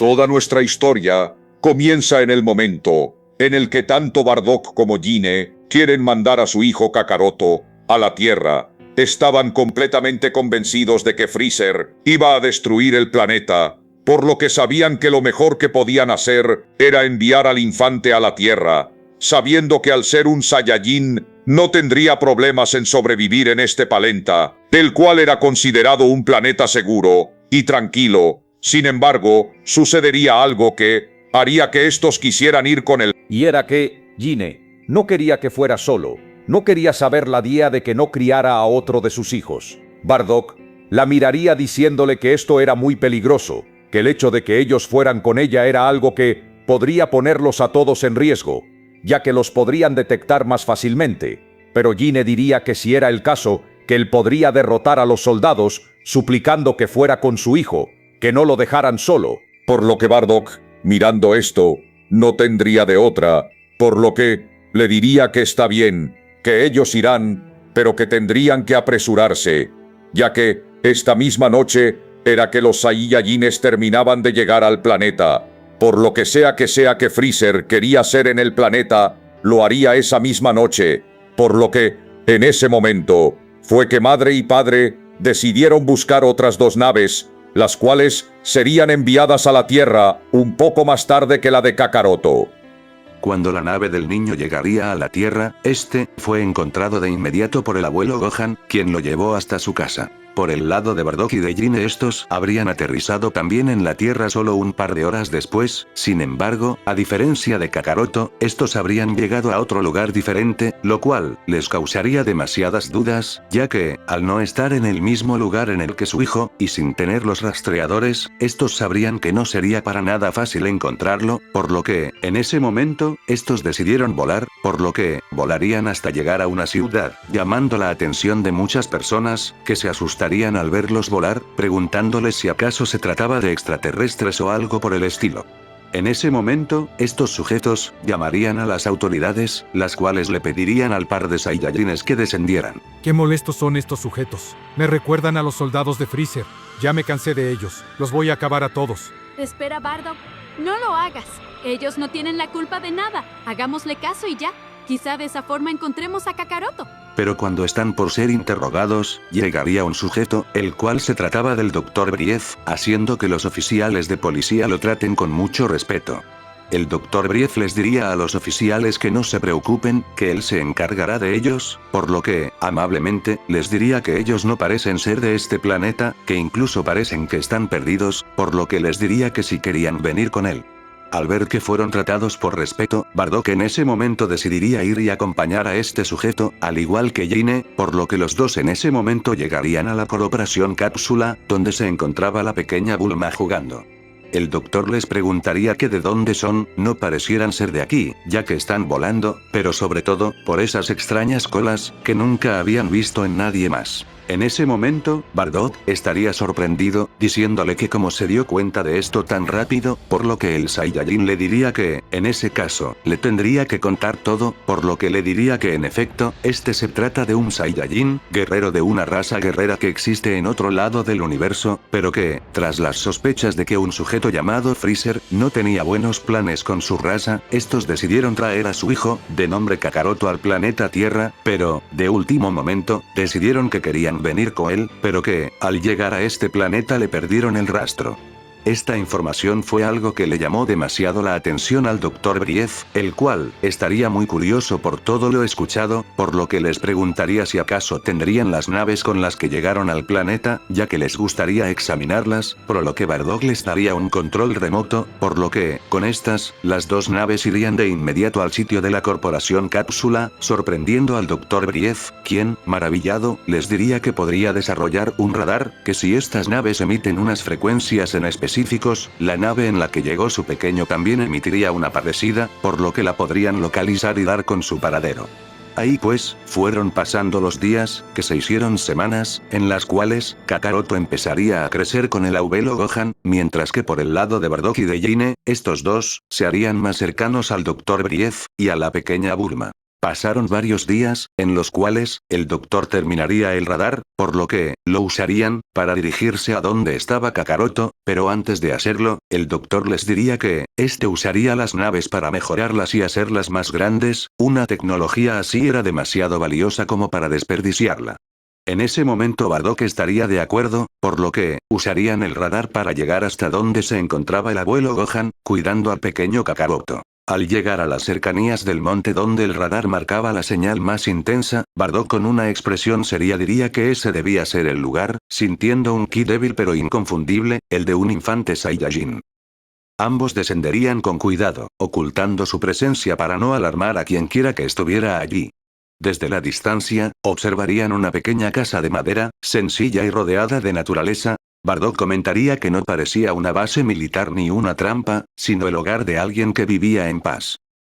Toda nuestra historia comienza en el momento en el que tanto Bardock como Gine quieren mandar a su hijo Kakaroto a la Tierra. Estaban completamente convencidos de que Freezer iba a destruir el planeta, por lo que sabían que lo mejor que podían hacer era enviar al infante a la Tierra, sabiendo que al ser un Saiyajin no tendría problemas en sobrevivir en este planeta, el cual era considerado un planeta seguro y tranquilo. Sin embargo, sucedería algo que haría que estos quisieran ir con él. Y era que Gine no quería que fuera solo, no quería saber la día de que no criara a otro de sus hijos. Bardock la miraría diciéndole que esto era muy peligroso, que el hecho de que ellos fueran con ella era algo que podría ponerlos a todos en riesgo, ya que los podrían detectar más fácilmente. Pero Gine diría que si era el caso, que él podría derrotar a los soldados, suplicando que fuera con su hijo, que no lo dejaran solo. Por lo que Bardock, mirando esto, no tendría de otra, por lo que le diría que está bien, que ellos irán, pero que tendrían que apresurarse, ya que esta misma noche era que los Saiyajines terminaban de llegar al planeta. Por lo que sea que Freezer quería hacer en el planeta, lo haría esa misma noche, por lo que, en ese momento, fue que madre y padre decidieron buscar otras dos naves, las cuales serían enviadas a la Tierra un poco más tarde que la de Kakaroto. Cuando la nave del niño llegaría a la Tierra, este fue encontrado de inmediato por el abuelo Gohan, quien lo llevó hasta su casa. Por el lado de Bardock y de Gine, estos habrían aterrizado también en la Tierra solo un par de horas después. Sin embargo, a diferencia de Kakaroto, estos habrían llegado a otro lugar diferente, lo cual les causaría demasiadas dudas, ya que, al no estar en el mismo lugar en el que su hijo, y sin tener los rastreadores, estos sabrían que no sería para nada fácil encontrarlo, por lo que, en ese momento, estos decidieron volar, por lo que, volarían hasta llegar a una ciudad, llamando la atención de muchas personas, que se asustaron al verlos volar, preguntándoles si acaso se trataba de extraterrestres o algo por el estilo. En ese momento, estos sujetos llamarían a las autoridades, las cuales le pedirían al par de Saiyajines que descendieran. Qué molestos son estos sujetos. Me recuerdan a los soldados de Freezer. Ya me cansé de ellos. Los voy a acabar a todos. Espera, Bardock. No lo hagas. Ellos no tienen la culpa de nada. Hagámosle caso y ya. Quizá de esa forma encontremos a Kakaroto. Pero cuando están por ser interrogados, llegaría un sujeto, el cual se trataba del Dr. Brief, haciendo que los oficiales de policía lo traten con mucho respeto. El Dr. Brief les diría a los oficiales que no se preocupen, que él se encargará de ellos, por lo que, amablemente, les diría que ellos no parecen ser de este planeta, que incluso parecen que están perdidos, por lo que les diría que si querían venir con él. Al ver que fueron tratados por respeto, Bardock en ese momento decidiría ir y acompañar a este sujeto, al igual que Gine, por lo que los dos en ese momento llegarían a la Corporación Cápsula, donde se encontraba la pequeña Bulma jugando. El doctor les preguntaría que de dónde son, no parecieran ser de aquí, ya que están volando, pero sobre todo, por esas extrañas colas, que nunca habían visto en nadie más. En ese momento, Bardock estaría sorprendido, diciéndole que cómo se dio cuenta de esto tan rápido, por lo que el Saiyajin le diría que, en ese caso, le tendría que contar todo, por lo que le diría que en efecto, este se trata de un Saiyajin, guerrero de una raza guerrera que existe en otro lado del universo, pero que, tras las sospechas de que un sujeto llamado Freezer, no tenía buenos planes con su raza, estos decidieron traer a su hijo, de nombre Kakaroto al planeta Tierra, pero, de último momento, decidieron que querían venir con él, pero que, al llegar a este planeta le perdieron el rastro. Esta información fue algo que le llamó demasiado la atención al Dr. Brief, el cual estaría muy curioso por todo lo escuchado, por lo que les preguntaría si acaso tendrían las naves con las que llegaron al planeta, ya que les gustaría examinarlas, por lo que Bardock les daría un control remoto, por lo que, con estas, las dos naves irían de inmediato al sitio de la Corporación Cápsula, sorprendiendo al Dr. Brief, quien, maravillado, les diría que podría desarrollar un radar, que si estas naves emiten unas frecuencias en específicos, la nave en la que llegó su pequeño también emitiría una parecida, por lo que la podrían localizar y dar con su paradero. Ahí pues, fueron pasando los días, que se hicieron semanas, en las cuales, Kakaroto empezaría a crecer con el abuelo Gohan, mientras que por el lado de Bardock y de Gine, estos dos, se harían más cercanos al Dr. Brief, y a la pequeña Bulma. Pasaron varios días, en los cuales, el doctor terminaría el radar, por lo que, lo usarían, para dirigirse a donde estaba Kakaroto, pero antes de hacerlo, el doctor les diría que, este usaría las naves para mejorarlas y hacerlas más grandes, una tecnología así era demasiado valiosa como para desperdiciarla. En ese momento Bardock estaría de acuerdo, por lo que, usarían el radar para llegar hasta donde se encontraba el abuelo Gohan, cuidando al pequeño Kakaroto. Al llegar a las cercanías del monte donde el radar marcaba la señal más intensa, Bardock con una expresión seria diría que ese debía ser el lugar, sintiendo un ki débil pero inconfundible, el de un infante Saiyajin. Ambos descenderían con cuidado, ocultando su presencia para no alarmar a quien quiera que estuviera allí. Desde la distancia, observarían una pequeña casa de madera, sencilla y rodeada de naturaleza. Bardock comentaría que no parecía una base militar ni una trampa, sino el hogar de alguien que vivía en paz.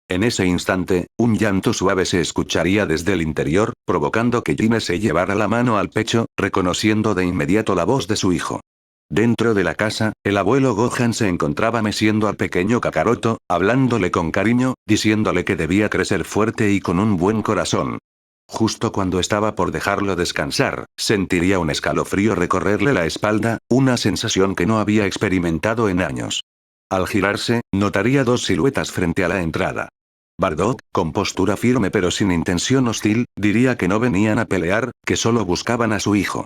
En ese instante, un llanto suave se escucharía desde el interior, provocando que Gine se llevara la mano al pecho, reconociendo de inmediato la voz de su hijo. Dentro de la casa, el abuelo Gohan se encontraba meciendo al pequeño Kakaroto, hablándole con cariño, diciéndole que debía crecer fuerte y con un buen corazón. Justo cuando estaba por dejarlo descansar, sentiría un escalofrío recorrerle la espalda, una sensación que no había experimentado en años. Al girarse, notaría dos siluetas frente a la entrada. Bardock, con postura firme pero sin intención hostil, diría que no venían a pelear, que solo buscaban a su hijo.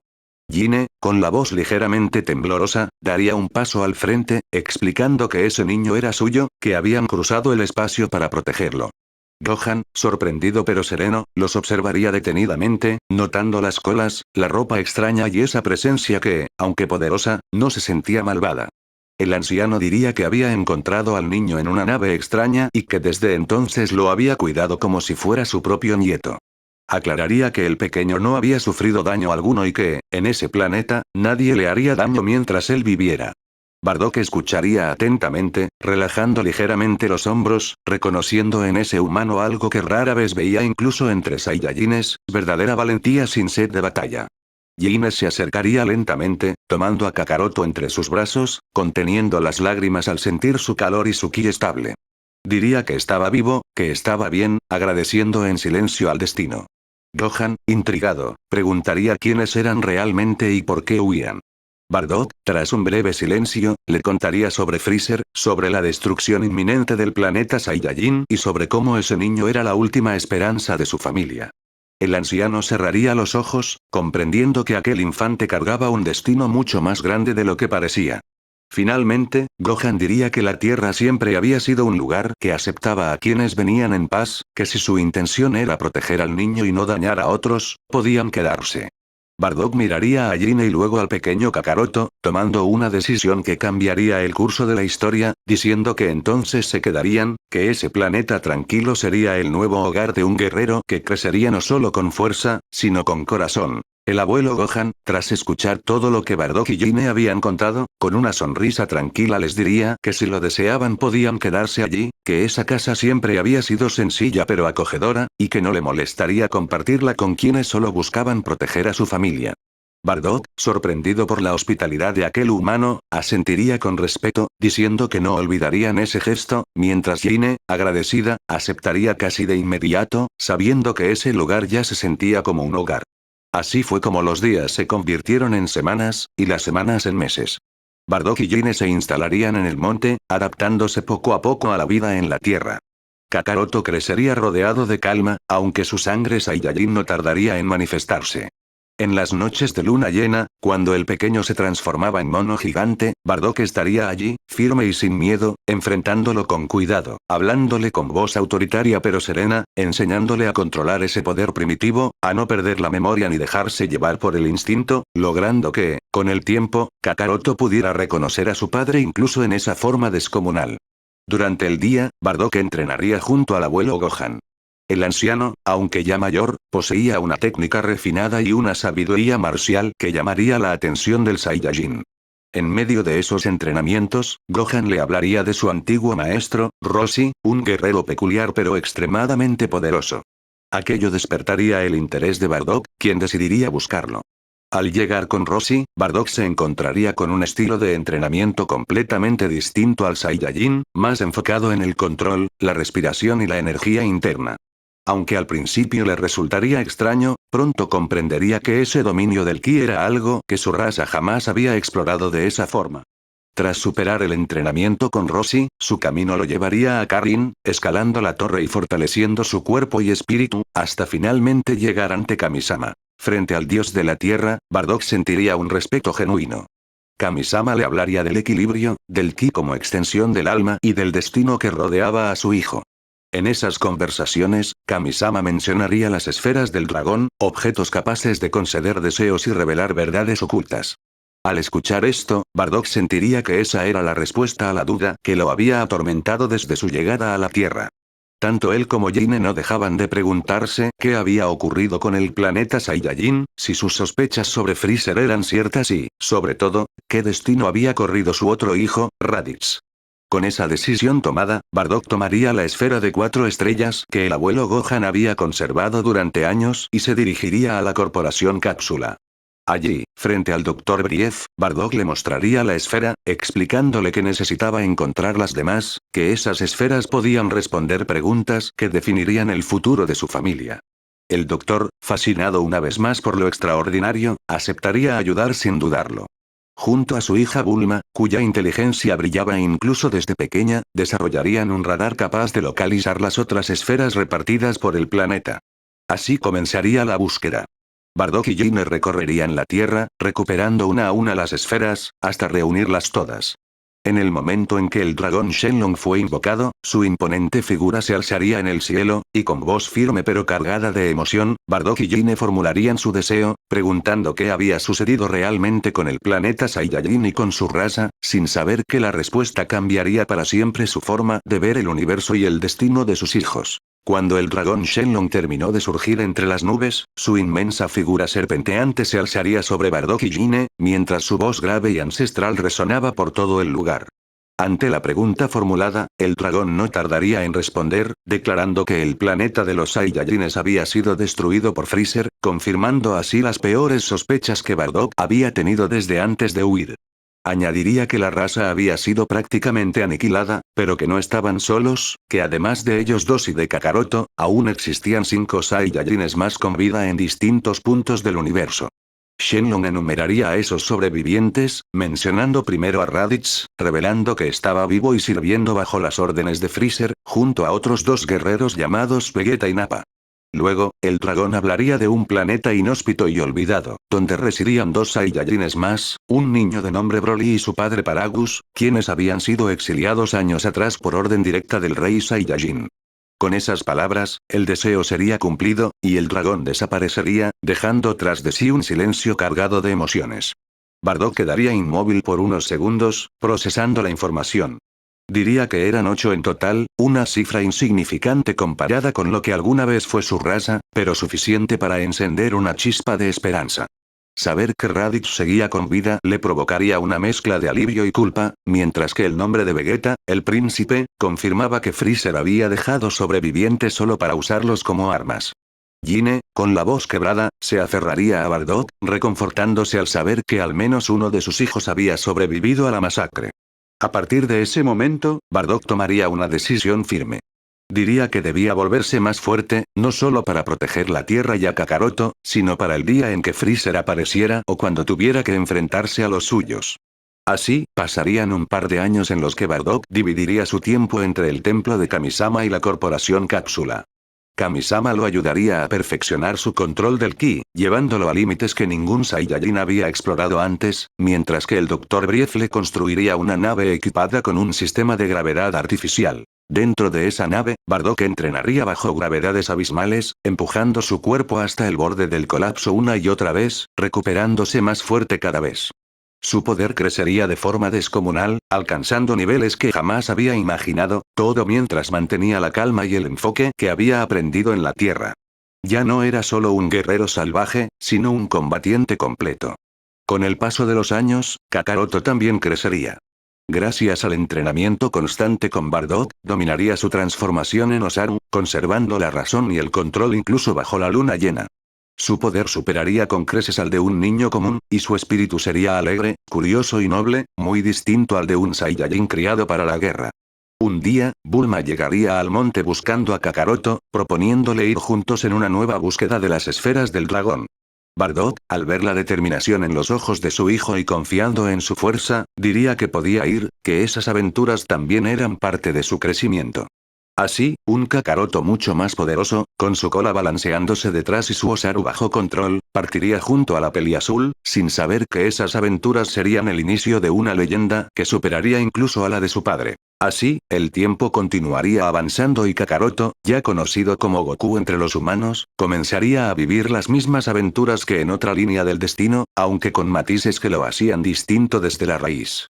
Gine, con la voz ligeramente temblorosa, daría un paso al frente, explicando que ese niño era suyo, que habían cruzado el espacio para protegerlo. Gohan, sorprendido pero sereno, los observaría detenidamente, notando las colas, la ropa extraña y esa presencia que, aunque poderosa, no se sentía malvada. El anciano diría que había encontrado al niño en una nave extraña y que desde entonces lo había cuidado como si fuera su propio nieto. Aclararía que el pequeño no había sufrido daño alguno y que, en ese planeta, nadie le haría daño mientras él viviera. Bardock escucharía atentamente, relajando ligeramente los hombros, reconociendo en ese humano algo que rara vez veía incluso entre Saiyajines, verdadera valentía sin sed de batalla. Gine se acercaría lentamente, tomando a Kakaroto entre sus brazos, conteniendo las lágrimas al sentir su calor y su ki estable. Diría que estaba vivo, que estaba bien, agradeciendo en silencio al destino. Gohan, intrigado, preguntaría quiénes eran realmente y por qué huían. Bardock, tras un breve silencio, le contaría sobre Freezer, sobre la destrucción inminente del planeta Saiyajin y sobre cómo ese niño era la última esperanza de su familia. El anciano cerraría los ojos, comprendiendo que aquel infante cargaba un destino mucho más grande de lo que parecía. Finalmente, Gohan diría que la Tierra siempre había sido un lugar que aceptaba a quienes venían en paz, que si su intención era proteger al niño y no dañar a otros, podían quedarse. Bardock miraría a Gine y luego al pequeño Kakaroto, tomando una decisión que cambiaría el curso de la historia, diciendo que entonces se quedarían, que ese planeta tranquilo sería el nuevo hogar de un guerrero que crecería no solo con fuerza, sino con corazón. El abuelo Gohan, tras escuchar todo lo que Bardock y Gine habían contado, con una sonrisa tranquila les diría que si lo deseaban podían quedarse allí, que esa casa siempre había sido sencilla pero acogedora, y que no le molestaría compartirla con quienes solo buscaban proteger a su familia. Bardock, sorprendido por la hospitalidad de aquel humano, asentiría con respeto, diciendo que no olvidarían ese gesto, mientras Gine, agradecida, aceptaría casi de inmediato, sabiendo que ese lugar ya se sentía como un hogar. Así fue como los días se convirtieron en semanas, y las semanas en meses. Bardock y Gine se instalarían en el monte, adaptándose poco a poco a la vida en la tierra. Kakaroto crecería rodeado de calma, aunque su sangre Saiyajin no tardaría en manifestarse. En las noches de luna llena, cuando el pequeño se transformaba en mono gigante, Bardock estaría allí, firme y sin miedo, enfrentándolo con cuidado, hablándole con voz autoritaria pero serena, enseñándole a controlar ese poder primitivo, a no perder la memoria ni dejarse llevar por el instinto, logrando que, con el tiempo, Kakaroto pudiera reconocer a su padre incluso en esa forma descomunal. Durante el día, Bardock entrenaría junto al abuelo Gohan. El anciano, aunque ya mayor, poseía una técnica refinada y una sabiduría marcial que llamaría la atención del Saiyajin. En medio de esos entrenamientos, Gohan le hablaría de su antiguo maestro, Roshi, un guerrero peculiar pero extremadamente poderoso. Aquello despertaría el interés de Bardock, quien decidiría buscarlo. Al llegar con Roshi, Bardock se encontraría con un estilo de entrenamiento completamente distinto al Saiyajin, más enfocado en el control, la respiración y la energía interna. Aunque al principio le resultaría extraño, pronto comprendería que ese dominio del ki era algo que su raza jamás había explorado de esa forma. Tras superar el entrenamiento con Roshi, su camino lo llevaría a Karin, escalando la torre y fortaleciendo su cuerpo y espíritu, hasta finalmente llegar ante Kamisama. Frente al dios de la tierra, Bardock sentiría un respeto genuino. Kamisama le hablaría del equilibrio, del ki como extensión del alma y del destino que rodeaba a su hijo. En esas conversaciones, Kamisama mencionaría las esferas del dragón, objetos capaces de conceder deseos y revelar verdades ocultas. Al escuchar esto, Bardock sentiría que esa era la respuesta a la duda que lo había atormentado desde su llegada a la Tierra. Tanto él como Jine no dejaban de preguntarse qué había ocurrido con el planeta Saiyajin, si sus sospechas sobre Freezer eran ciertas y, sobre todo, qué destino había corrido su otro hijo, Raditz. Con esa decisión tomada, Bardock tomaría la esfera de 4 estrellas que el abuelo Gohan había conservado durante años y se dirigiría a la corporación Cápsula. Allí, frente al Dr. Brief, Bardock le mostraría la esfera, explicándole que necesitaba encontrar las demás, que esas esferas podían responder preguntas que definirían el futuro de su familia. El doctor, fascinado una vez más por lo extraordinario, aceptaría ayudar sin dudarlo. Junto a su hija Bulma, cuya inteligencia brillaba incluso desde pequeña, desarrollarían un radar capaz de localizar las otras esferas repartidas por el planeta. Así comenzaría la búsqueda. Bardock y Jine recorrerían la Tierra, recuperando una a una las esferas, hasta reunirlas todas. En el momento en que el dragón Shenlong fue invocado, su imponente figura se alzaría en el cielo, y con voz firme pero cargada de emoción, Bardock y Jine formularían su deseo, preguntando qué había sucedido realmente con el planeta Saiyajin y con su raza, sin saber que la respuesta cambiaría para siempre su forma de ver el universo y el destino de sus hijos. Cuando el dragón Shenlong terminó de surgir entre las nubes, su inmensa figura serpenteante se alzaría sobre Bardock y Jine, mientras su voz grave y ancestral resonaba por todo el lugar. Ante la pregunta formulada, el dragón no tardaría en responder, declarando que el planeta de los Saiyajines había sido destruido por Freezer, confirmando así las peores sospechas que Bardock había tenido desde antes de huir. Añadiría que la raza había sido prácticamente aniquilada, pero que no estaban solos, que además de ellos dos y de Kakaroto, aún existían 5 Saiyajines más con vida en distintos puntos del universo. Shenlong enumeraría a esos sobrevivientes, mencionando primero a Raditz, revelando que estaba vivo y sirviendo bajo las órdenes de Freezer, junto a otros 2 guerreros llamados Vegeta y Nappa. Luego, el dragón hablaría de un planeta inhóspito y olvidado, donde residían 2 Saiyajines más, un niño de nombre Broly y su padre Paragus, quienes habían sido exiliados años atrás por orden directa del rey Saiyajin. Con esas palabras, el deseo sería cumplido, y el dragón desaparecería, dejando tras de sí un silencio cargado de emociones. Bardock quedaría inmóvil por unos segundos, procesando la información. Diría que eran 8 en total, una cifra insignificante comparada con lo que alguna vez fue su raza, pero suficiente para encender una chispa de esperanza. Saber que Raditz seguía con vida le provocaría una mezcla de alivio y culpa, mientras que el nombre de Vegeta, el príncipe, confirmaba que Freezer había dejado sobrevivientes solo para usarlos como armas. Jine, con la voz quebrada, se aferraría a Bardock, reconfortándose al saber que al menos uno de sus hijos había sobrevivido a la masacre. A partir de ese momento, Bardock tomaría una decisión firme. Diría que debía volverse más fuerte, no solo para proteger la Tierra y a Kakaroto, sino para el día en que Freezer apareciera o cuando tuviera que enfrentarse a los suyos. Así, pasarían un par de años en los que Bardock dividiría su tiempo entre el templo de Kamisama y la corporación Cápsula. Kamisama lo ayudaría a perfeccionar su control del ki, llevándolo a límites que ningún Saiyajin había explorado antes, mientras que el Dr. Brief le construiría una nave equipada con un sistema de gravedad artificial. Dentro de esa nave, Bardock entrenaría bajo gravedades abismales, empujando su cuerpo hasta el borde del colapso una y otra vez, recuperándose más fuerte cada vez. Su poder crecería de forma descomunal, alcanzando niveles que jamás había imaginado, todo mientras mantenía la calma y el enfoque que había aprendido en la Tierra. Ya no era solo un guerrero salvaje, sino un combatiente completo. Con el paso de los años, Kakaroto también crecería. Gracias al entrenamiento constante con Bardock, dominaría su transformación en Osaru, conservando la razón y el control incluso bajo la luna llena. Su poder superaría con creces al de un niño común, y su espíritu sería alegre, curioso y noble, muy distinto al de un Saiyajin criado para la guerra. Un día, Bulma llegaría al monte buscando a Kakaroto, proponiéndole ir juntos en una nueva búsqueda de las esferas del dragón. Bardock, al ver la determinación en los ojos de su hijo y confiando en su fuerza, diría que podía ir, que esas aventuras también eran parte de su crecimiento. Así, un Kakaroto mucho más poderoso, con su cola balanceándose detrás y su Osaru bajo control, partiría junto a la Peli Azul, sin saber que esas aventuras serían el inicio de una leyenda que superaría incluso a la de su padre. Así, el tiempo continuaría avanzando y Kakaroto, ya conocido como Goku entre los humanos, comenzaría a vivir las mismas aventuras que en otra línea del destino, aunque con matices que lo hacían distinto desde la raíz.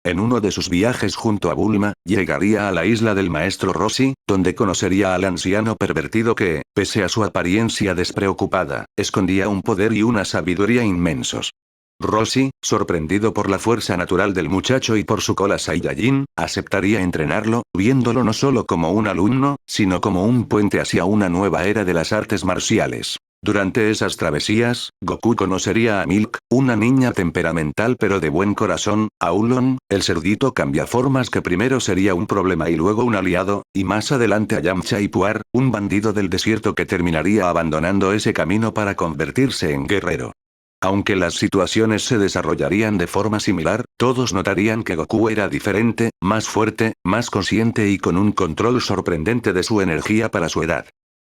En uno de sus viajes junto a Bulma, llegaría a la isla del maestro Roshi, donde conocería al anciano pervertido que, pese a su apariencia despreocupada, escondía un poder y una sabiduría inmensos. Roshi, sorprendido por la fuerza natural del muchacho y por su cola Saiyajin, aceptaría entrenarlo, viéndolo no solo como un alumno, sino como un puente hacia una nueva era de las artes marciales. Durante esas travesías, Goku conocería a Milk, una niña temperamental pero de buen corazón, a Ulon, el cerdito cambiaformas que primero sería un problema y luego un aliado, y más adelante a Yamcha y Puar, un bandido del desierto que terminaría abandonando ese camino para convertirse en guerrero. Aunque las situaciones se desarrollarían de forma similar, todos notarían que Goku era diferente, más fuerte, más consciente y con un control sorprendente de su energía para su edad.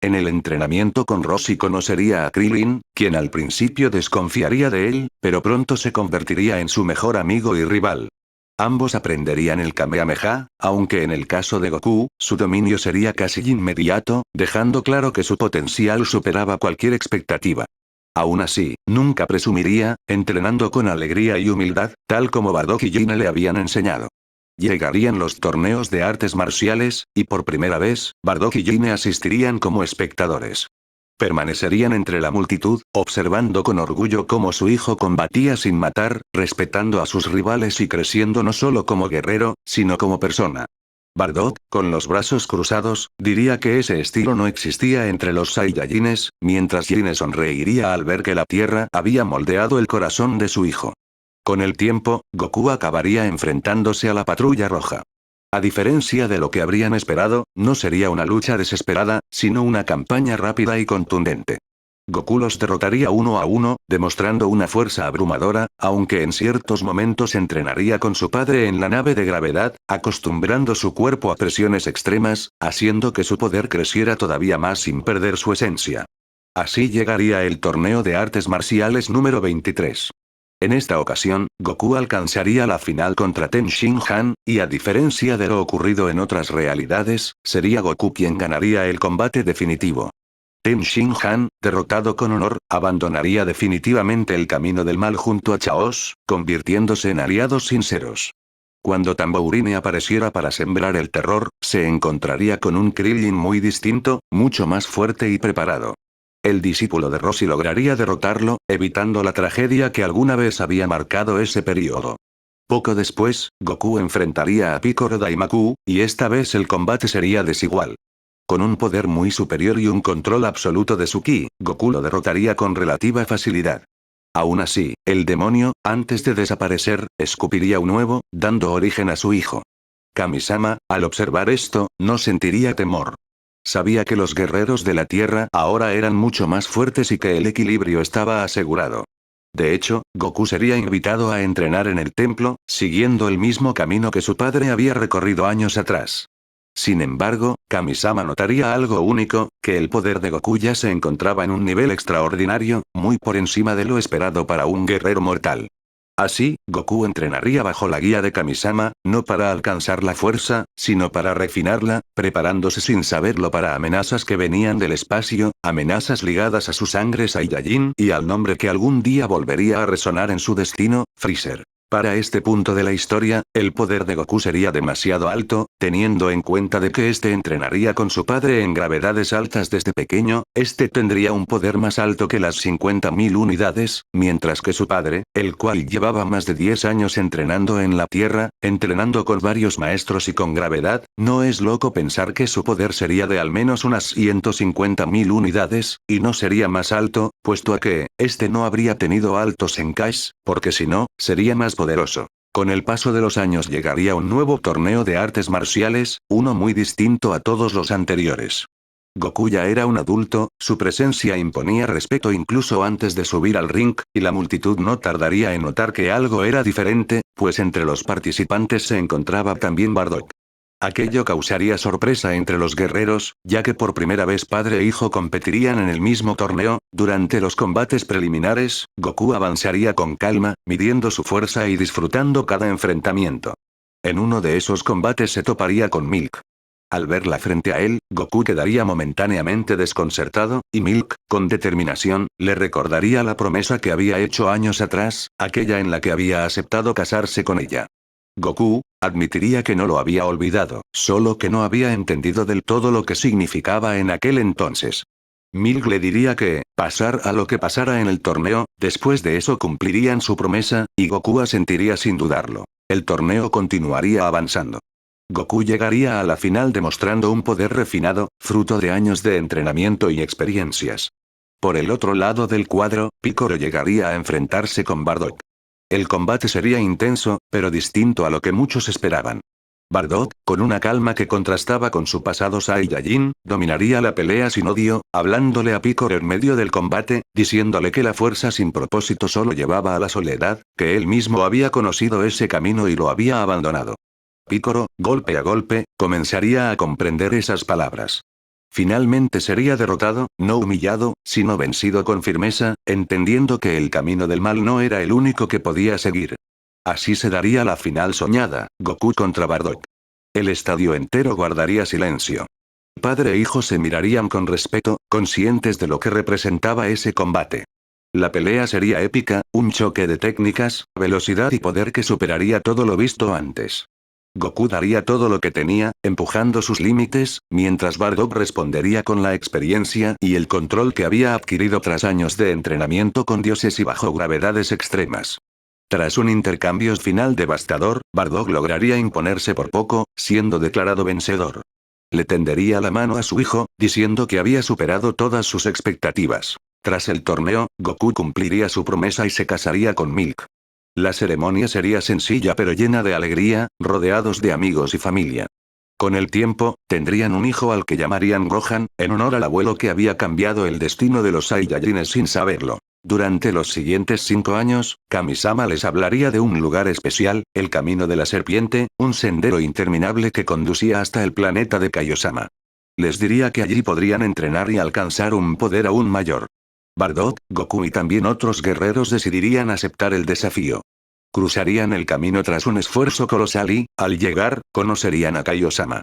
En el entrenamiento con Roshi conocería a Krillin, quien al principio desconfiaría de él, pero pronto se convertiría en su mejor amigo y rival. Ambos aprenderían el Kamehameha, aunque en el caso de Goku, su dominio sería casi inmediato, dejando claro que su potencial superaba cualquier expectativa. Aún así, nunca presumiría, entrenando con alegría y humildad, tal como Bardock y Gine le habían enseñado. Llegarían los torneos de artes marciales, y por primera vez, Bardock y Gine asistirían como espectadores. Permanecerían entre la multitud, observando con orgullo cómo su hijo combatía sin matar, respetando a sus rivales y creciendo no solo como guerrero, sino como persona. Bardock, con los brazos cruzados, diría que ese estilo no existía entre los Saiyajines, mientras Gine sonreiría al ver que la tierra había moldeado el corazón de su hijo. Con el tiempo, Goku acabaría enfrentándose a la Patrulla Roja. A diferencia de lo que habrían esperado, no sería una lucha desesperada, sino una campaña rápida y contundente. Goku los derrotaría uno a uno, demostrando una fuerza abrumadora, aunque en ciertos momentos entrenaría con su padre en la nave de gravedad, acostumbrando su cuerpo a presiones extremas, haciendo que su poder creciera todavía más sin perder su esencia. Así llegaría el torneo de artes marciales número 23. En esta ocasión, Goku alcanzaría la final contra Ten Shin Han, y a diferencia de lo ocurrido en otras realidades, sería Goku quien ganaría el combate definitivo. Ten Shin Han, derrotado con honor, abandonaría definitivamente el camino del mal junto a Chaos, convirtiéndose en aliados sinceros. Cuando Tambourine apareciera para sembrar el terror, se encontraría con un Krillin muy distinto, mucho más fuerte y preparado. El discípulo de Roshi lograría derrotarlo, evitando la tragedia que alguna vez había marcado ese periodo. Poco después, Goku enfrentaría a Piccolo Daimaku, y esta vez el combate sería desigual. Con un poder muy superior y un control absoluto de su ki, Goku lo derrotaría con relativa facilidad. Aún así, el demonio, antes de desaparecer, escupiría un nuevo, dando origen a su hijo. Kami-sama, al observar esto, no sentiría temor. Sabía que los guerreros de la Tierra ahora eran mucho más fuertes y que el equilibrio estaba asegurado. De hecho, Goku sería invitado a entrenar en el templo, siguiendo el mismo camino que su padre había recorrido años atrás. Sin embargo, Kami-sama notaría algo único, que el poder de Goku ya se encontraba en un nivel extraordinario, muy por encima de lo esperado para un guerrero mortal. Así, Goku entrenaría bajo la guía de Kami-sama, no para alcanzar la fuerza, sino para refinarla, preparándose sin saberlo para amenazas que venían del espacio, amenazas ligadas a su sangre Saiyajin y al nombre que algún día volvería a resonar en su destino, Freezer. Para este punto de la historia, el poder de Goku sería demasiado alto, teniendo en cuenta de que este entrenaría con su padre en gravedades altas desde pequeño, este tendría un poder más alto que las 50.000 unidades, mientras que su padre, el cual llevaba más de 10 años entrenando en la Tierra, entrenando con varios maestros y con gravedad, no es loco pensar que su poder sería de al menos unas 150.000 unidades, y no sería más alto, puesto a que, este no habría tenido altos Zenkais, porque si no, sería más poderoso. Con el paso de los años llegaría un nuevo torneo de artes marciales, uno muy distinto a todos los anteriores. Goku ya era un adulto, su presencia imponía respeto incluso antes de subir al ring, y la multitud no tardaría en notar que algo era diferente, pues entre los participantes se encontraba también Bardock. Aquello causaría sorpresa entre los guerreros, ya que por primera vez padre e hijo competirían en el mismo torneo. Durante los combates preliminares, Goku avanzaría con calma, midiendo su fuerza y disfrutando cada enfrentamiento. En uno de esos combates se toparía con Milk. Al verla frente a él, Goku quedaría momentáneamente desconcertado, y Milk, con determinación, le recordaría la promesa que había hecho años atrás, aquella en la que había aceptado casarse con ella. Goku admitiría que no lo había olvidado, solo que no había entendido del todo lo que significaba en aquel entonces. Milk le diría que, pasar a lo que pasara en el torneo, después de eso cumplirían su promesa, y Goku asentiría sin dudarlo. El torneo continuaría avanzando. Goku llegaría a la final demostrando un poder refinado, fruto de años de entrenamiento y experiencias. Por el otro lado del cuadro, Piccolo llegaría a enfrentarse con Bardock. El combate sería intenso, pero distinto a lo que muchos esperaban. Bardock, con una calma que contrastaba con su pasado Saiyajin, dominaría la pelea sin odio, hablándole a Piccolo en medio del combate, diciéndole que la fuerza sin propósito solo llevaba a la soledad, que él mismo había conocido ese camino y lo había abandonado. Piccolo, golpe a golpe, comenzaría a comprender esas palabras. Finalmente sería derrotado, no humillado, sino vencido con firmeza, entendiendo que el camino del mal no era el único que podía seguir. Así se daría la final soñada, Goku contra Bardock. El estadio entero guardaría silencio. Padre e hijo se mirarían con respeto, conscientes de lo que representaba ese combate. La pelea sería épica, un choque de técnicas, velocidad y poder que superaría todo lo visto antes. Goku daría todo lo que tenía, empujando sus límites, mientras Bardock respondería con la experiencia y el control que había adquirido tras años de entrenamiento con dioses y bajo gravedades extremas. Tras un intercambio final devastador, Bardock lograría imponerse por poco, siendo declarado vencedor. Le tendería la mano a su hijo, diciendo que había superado todas sus expectativas. Tras el torneo, Goku cumpliría su promesa y se casaría con Milk. La ceremonia sería sencilla pero llena de alegría, rodeados de amigos y familia. Con el tiempo, tendrían un hijo al que llamarían Gohan, en honor al abuelo que había cambiado el destino de los Saiyajines sin saberlo. Durante los siguientes 5 años, Kami-sama les hablaría de un lugar especial, el Camino de la Serpiente, un sendero interminable que conducía hasta el planeta de Kaiosama. Les diría que allí podrían entrenar y alcanzar un poder aún mayor. Bardock, Goku y también otros guerreros decidirían aceptar el desafío. Cruzarían el camino tras un esfuerzo colosal y, al llegar, conocerían a Kaiosama.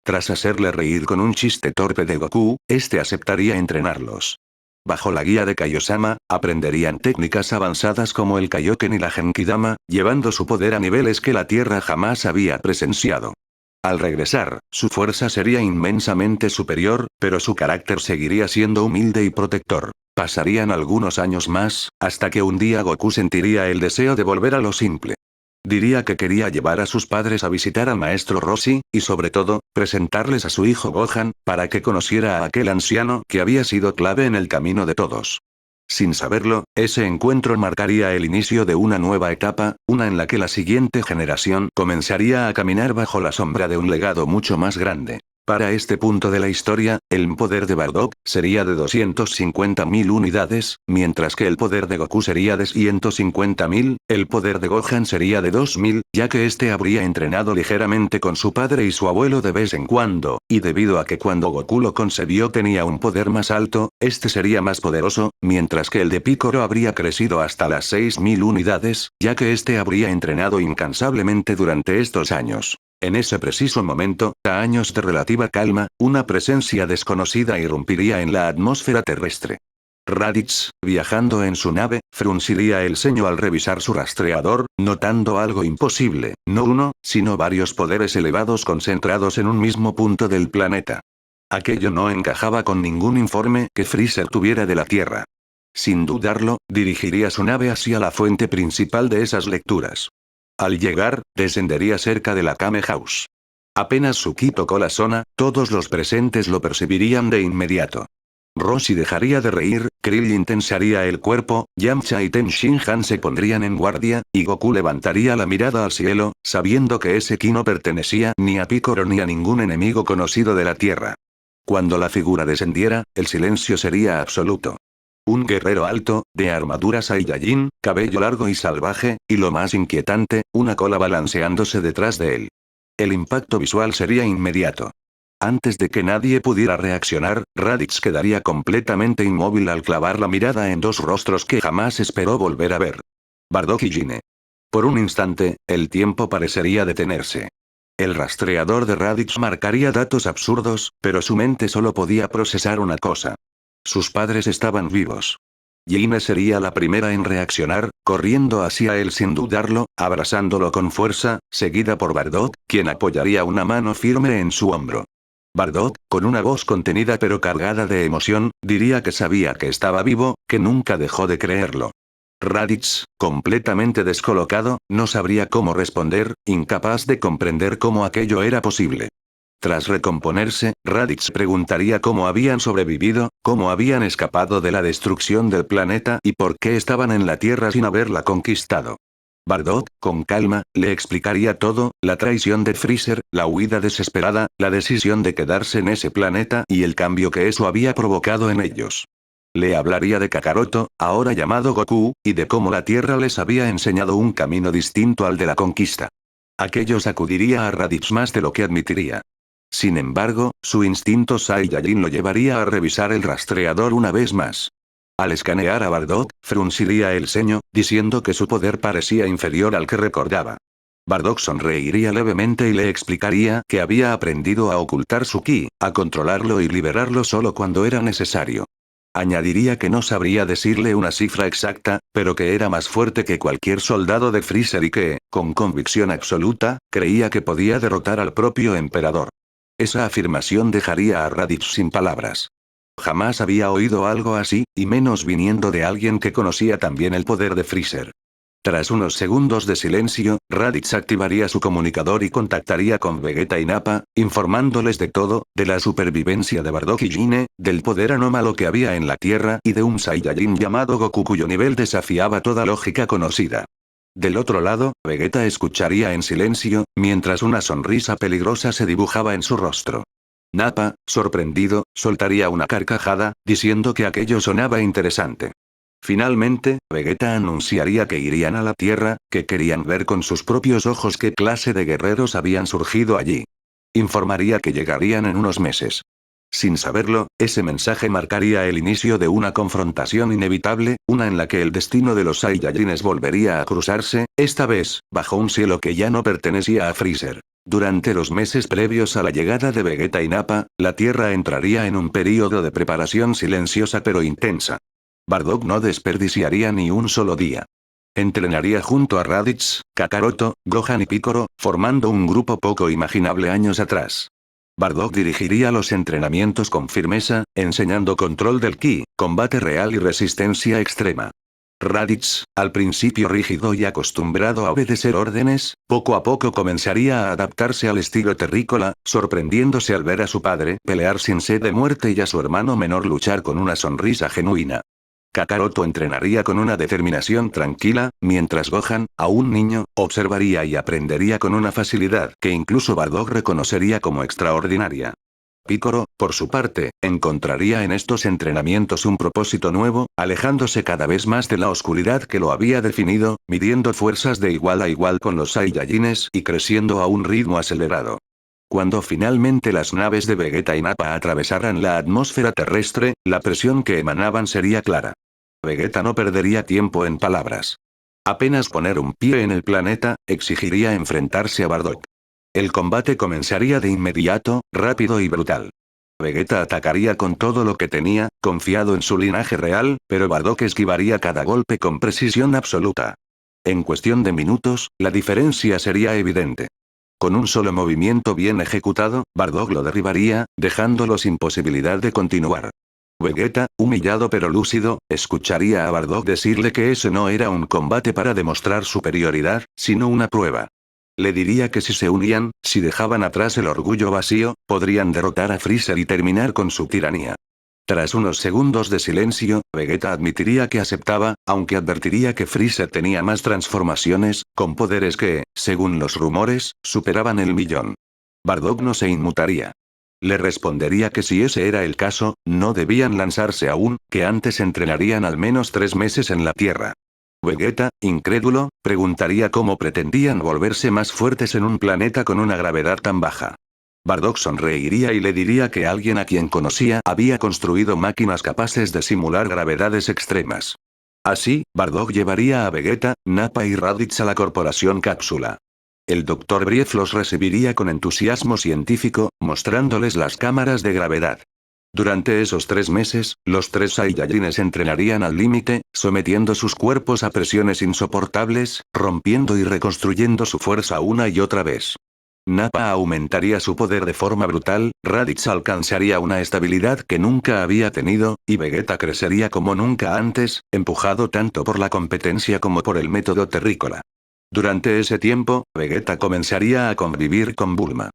Tras hacerle reír con un chiste torpe de Goku, este aceptaría entrenarlos. Bajo la guía de Kaiosama, aprenderían técnicas avanzadas como el Kaioken y la Genkidama, llevando su poder a niveles que la Tierra jamás había presenciado. Al regresar, su fuerza sería inmensamente superior, pero su carácter seguiría siendo humilde y protector. Pasarían algunos años más, hasta que un día Goku sentiría el deseo de volver a lo simple. Diría que quería llevar a sus padres a visitar al maestro Roshi, y sobre todo, presentarles a su hijo Gohan, para que conociera a aquel anciano que había sido clave en el camino de todos. Sin saberlo, ese encuentro marcaría el inicio de una nueva etapa, una en la que la siguiente generación comenzaría a caminar bajo la sombra de un legado mucho más grande. Para este punto de la historia, el poder de Bardock sería de 250.000 unidades, mientras que el poder de Goku sería de 150.000, el poder de Gohan sería de 2.000, ya que este habría entrenado ligeramente con su padre y su abuelo de vez en cuando, y debido a que cuando Goku lo concebió tenía un poder más alto, este sería más poderoso, mientras que el de Piccolo habría crecido hasta las 6.000 unidades, ya que este habría entrenado incansablemente durante estos años. En ese preciso momento, a años de relativa calma, una presencia desconocida irrumpiría en la atmósfera terrestre. Raditz, viajando en su nave, frunciría el ceño al revisar su rastreador, notando algo imposible, no uno, sino varios poderes elevados concentrados en un mismo punto del planeta. Aquello no encajaba con ningún informe que Freezer tuviera de la Tierra. Sin dudarlo, dirigiría su nave hacia la fuente principal de esas lecturas. Al llegar, descendería cerca de la Kame House. Apenas Suki tocó la zona, todos los presentes lo percibirían de inmediato. Roshi dejaría de reír, Krillin tensaría el cuerpo, Yamcha y Ten Shinhan se pondrían en guardia, y Goku levantaría la mirada al cielo, sabiendo que ese ki no pertenecía ni a Piccolo ni a ningún enemigo conocido de la Tierra. Cuando la figura descendiera, el silencio sería absoluto. Un guerrero alto, de armadura Saiyajin, cabello largo y salvaje, y lo más inquietante, una cola balanceándose detrás de él. El impacto visual sería inmediato. Antes de que nadie pudiera reaccionar, Raditz quedaría completamente inmóvil al clavar la mirada en dos rostros que jamás esperó volver a ver. Bardock y Gine. Por un instante, el tiempo parecería detenerse. El rastreador de Raditz marcaría datos absurdos, pero su mente solo podía procesar una cosa. Sus padres estaban vivos. Gine sería la primera en reaccionar, corriendo hacia él sin dudarlo, abrazándolo con fuerza, seguida por Bardock, quien apoyaría una mano firme en su hombro. Bardock, con una voz contenida pero cargada de emoción, diría que sabía que estaba vivo, que nunca dejó de creerlo. Raditz, completamente descolocado, no sabría cómo responder, incapaz de comprender cómo aquello era posible. Tras recomponerse, Raditz preguntaría cómo habían sobrevivido, cómo habían escapado de la destrucción del planeta y por qué estaban en la Tierra sin haberla conquistado. Bardock, con calma, le explicaría todo, la traición de Freezer, la huida desesperada, la decisión de quedarse en ese planeta y el cambio que eso había provocado en ellos. Le hablaría de Kakaroto, ahora llamado Goku, y de cómo la Tierra les había enseñado un camino distinto al de la conquista. Aquello sacudiría a Raditz más de lo que admitiría. Sin embargo, su instinto Saiyajin lo llevaría a revisar el rastreador una vez más. Al escanear a Bardock, frunciría el ceño, diciendo que su poder parecía inferior al que recordaba. Bardock sonreiría levemente y le explicaría que había aprendido a ocultar su ki, a controlarlo y liberarlo solo cuando era necesario. Añadiría que no sabría decirle una cifra exacta, pero que era más fuerte que cualquier soldado de Freezer y que, con convicción absoluta, creía que podía derrotar al propio emperador. Esa afirmación dejaría a Raditz sin palabras. Jamás había oído algo así, y menos viniendo de alguien que conocía también el poder de Freezer. Tras unos segundos de silencio, Raditz activaría su comunicador y contactaría con Vegeta y Nappa, informándoles de todo, de la supervivencia de Bardock y Gine, del poder anómalo que había en la Tierra y de un Saiyajin llamado Goku cuyo nivel desafiaba toda lógica conocida. Del otro lado, Vegeta escucharía en silencio, mientras una sonrisa peligrosa se dibujaba en su rostro. Nappa, sorprendido, soltaría una carcajada, diciendo que aquello sonaba interesante. Finalmente, Vegeta anunciaría que irían a la Tierra, que querían ver con sus propios ojos qué clase de guerreros habían surgido allí. Informaría que llegarían en unos meses. Sin saberlo, ese mensaje marcaría el inicio de una confrontación inevitable, una en la que el destino de los Saiyajines volvería a cruzarse, esta vez, bajo un cielo que ya no pertenecía a Freezer. Durante los meses previos a la llegada de Vegeta y Nappa, la Tierra entraría en un período de preparación silenciosa pero intensa. Bardock no desperdiciaría ni un solo día. Entrenaría junto a Raditz, Kakaroto, Gohan y Piccolo, formando un grupo poco imaginable años atrás. Bardock dirigiría los entrenamientos con firmeza, enseñando control del ki, combate real y resistencia extrema. Raditz, al principio rígido y acostumbrado a obedecer órdenes, poco a poco comenzaría a adaptarse al estilo terrícola, sorprendiéndose al ver a su padre pelear sin sed de muerte y a su hermano menor luchar con una sonrisa genuina. Kakaroto entrenaría con una determinación tranquila, mientras Gohan, aún niño, observaría y aprendería con una facilidad que incluso Bardock reconocería como extraordinaria. Piccolo, por su parte, encontraría en estos entrenamientos un propósito nuevo, alejándose cada vez más de la oscuridad que lo había definido, midiendo fuerzas de igual a igual con los Saiyajines y creciendo a un ritmo acelerado. Cuando finalmente las naves de Vegeta y Nappa atravesaran la atmósfera terrestre, la presión que emanaban sería clara. Vegeta no perdería tiempo en palabras. Apenas poner un pie en el planeta, exigiría enfrentarse a Bardock. El combate comenzaría de inmediato, rápido y brutal. Vegeta atacaría con todo lo que tenía, confiado en su linaje real, pero Bardock esquivaría cada golpe con precisión absoluta. En cuestión de minutos, la diferencia sería evidente. Con un solo movimiento bien ejecutado, Bardock lo derribaría, dejándolo sin posibilidad de continuar. Vegeta, humillado pero lúcido, escucharía a Bardock decirle que ese no era un combate para demostrar superioridad, sino una prueba. Le diría que si se unían, si dejaban atrás el orgullo vacío, podrían derrotar a Freezer y terminar con su tiranía. Tras unos segundos de silencio, Vegeta admitiría que aceptaba, aunque advertiría que Freezer tenía más transformaciones, con poderes que, según los rumores, superaban el 1.000.000. Bardock no se inmutaría. Le respondería que si ese era el caso, no debían lanzarse aún, que antes entrenarían al menos 3 meses en la Tierra. Vegeta, incrédulo, preguntaría cómo pretendían volverse más fuertes en un planeta con una gravedad tan baja. Bardock sonreiría y le diría que alguien a quien conocía había construido máquinas capaces de simular gravedades extremas. Así, Bardock llevaría a Vegeta, Nappa y Raditz a la Corporación Cápsula. El Dr. Brief los recibiría con entusiasmo científico, mostrándoles las cámaras de gravedad. Durante esos 3 meses, los 3 Saiyajines entrenarían al límite, sometiendo sus cuerpos a presiones insoportables, rompiendo y reconstruyendo su fuerza una y otra vez. Nappa aumentaría su poder de forma brutal, Raditz alcanzaría una estabilidad que nunca había tenido, y Vegeta crecería como nunca antes, empujado tanto por la competencia como por el método terrícola. Durante ese tiempo, Vegeta comenzaría a convivir con Bulma.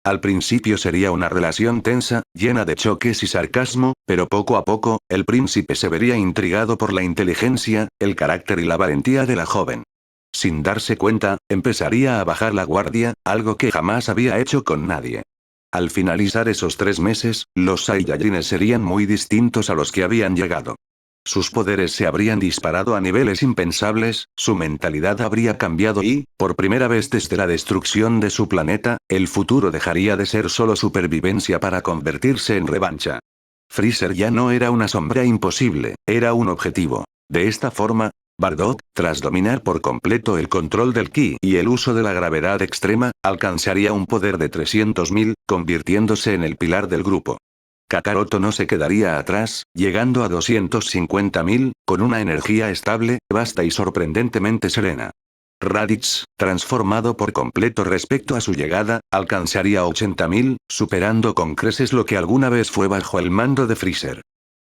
Al principio sería una relación tensa, llena de choques y sarcasmo, pero poco a poco, el príncipe se vería intrigado por la inteligencia, el carácter y la valentía de la joven. Sin darse cuenta, empezaría a bajar la guardia, algo que jamás había hecho con nadie. Al finalizar esos 3 meses, los Saiyajines serían muy distintos a los que habían llegado. Sus poderes se habrían disparado a niveles impensables, su mentalidad habría cambiado y, por primera vez desde la destrucción de su planeta, el futuro dejaría de ser solo supervivencia para convertirse en revancha. Freezer ya no era una sombra imposible, era un objetivo. De esta forma, Bardock, tras dominar por completo el control del ki y el uso de la gravedad extrema, alcanzaría un poder de 300.000, convirtiéndose en el pilar del grupo. Kakaroto no se quedaría atrás, llegando a 250.000, con una energía estable, vasta y sorprendentemente serena. Raditz, transformado por completo respecto a su llegada, alcanzaría 80.000, superando con creces lo que alguna vez fue bajo el mando de Freezer.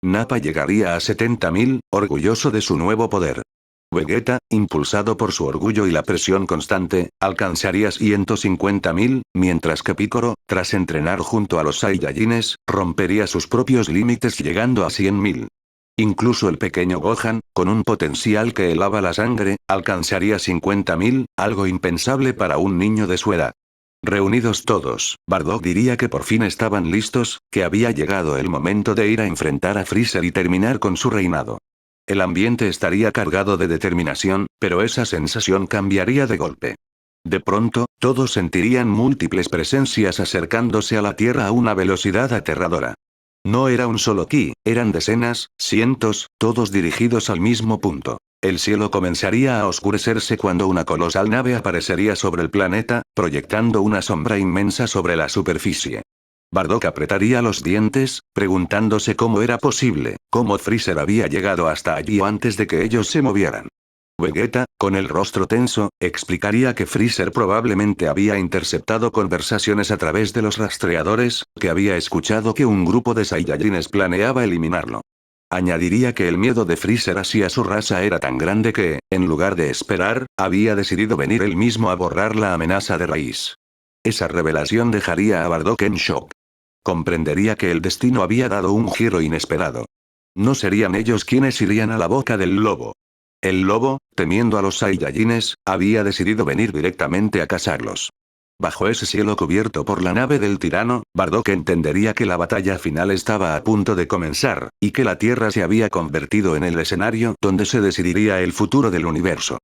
Nappa llegaría a 70.000, orgulloso de su nuevo poder. Vegeta, impulsado por su orgullo y la presión constante, alcanzaría 150.000, mientras que Piccolo, tras entrenar junto a los Saiyajines, rompería sus propios límites llegando a 100.000. Incluso el pequeño Gohan, con un potencial que helaba la sangre, alcanzaría 50.000, algo impensable para un niño de su edad. Reunidos todos, Bardock diría que por fin estaban listos, que había llegado el momento de ir a enfrentar a Freezer y terminar con su reinado. El ambiente estaría cargado de determinación, pero esa sensación cambiaría de golpe. De pronto, todos sentirían múltiples presencias acercándose a la Tierra a una velocidad aterradora. No era un solo ki, eran decenas, cientos, todos dirigidos al mismo punto. El cielo comenzaría a oscurecerse cuando una colosal nave aparecería sobre el planeta, proyectando una sombra inmensa sobre la superficie. Bardock apretaría los dientes, preguntándose cómo era posible, cómo Freezer había llegado hasta allí antes de que ellos se movieran. Vegeta, con el rostro tenso, explicaría que Freezer probablemente había interceptado conversaciones a través de los rastreadores, que había escuchado que un grupo de Saiyajines planeaba eliminarlo. Añadiría que el miedo de Freezer hacia su raza era tan grande que, en lugar de esperar, había decidido venir él mismo a borrar la amenaza de raíz. Esa revelación dejaría a Bardock en shock. Comprendería que el destino había dado un giro inesperado. No serían ellos quienes irían a la boca del lobo. El lobo, temiendo a los Saiyajines, había decidido venir directamente a cazarlos. Bajo ese cielo cubierto por la nave del tirano, Bardock entendería que la batalla final estaba a punto de comenzar, y que la Tierra se había convertido en el escenario donde se decidiría el futuro del universo.